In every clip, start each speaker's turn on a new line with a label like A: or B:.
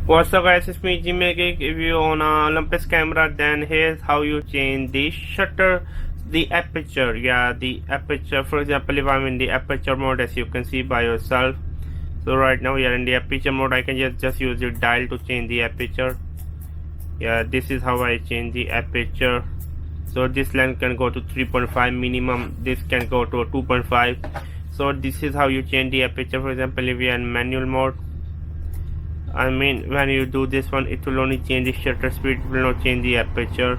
A: What's up guys, it's me Jimmy. If you on a Olympus camera, then here's how you change the shutter, the aperture. Yeah, the aperture. For example, if I'm in the aperture mode, as you can see by yourself. So right now we are in the aperture mode. I can just use the dial to change the aperture. Yeah, this is how I change the aperture. So this lens can go to 3.5 minimum. This can go to 2.5. So this is how you change the aperture. For example, if we are in manual mode, I mean, when you do this one, it will only change the shutter speed, it will not change the aperture.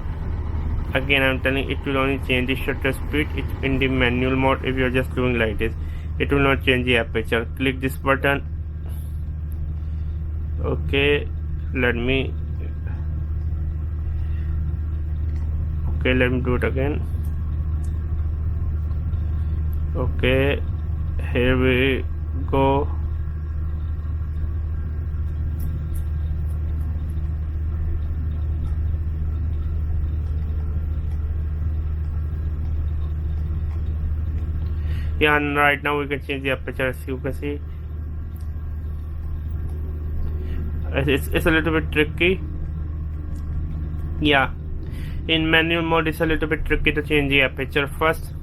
A: Again, I'm telling, it will only change the shutter speed. It's in the manual mode. If you're just doing like this, it will not change the aperture. Click this button. Okay, let me do it again. Okay, here we go. Yeah, and right now we can change the aperture. As you can see, it's a little bit tricky. Yeah, in manual mode it's a little bit tricky to change the aperture. First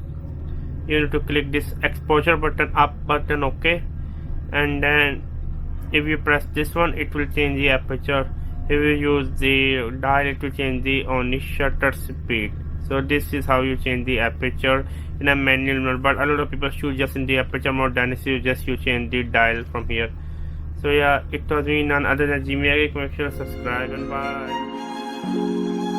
A: you need to click this exposure button, up button, okay, and then if you press this one, it will change the aperture. If you use the dial, it will change the only shutter speed. So this is how you change the aperture in a manual mode, but a lot of people shoot just in the aperture mode, then you change the dial from here. So yeah, it was me, none other than Jimmy. Make sure to subscribe and bye.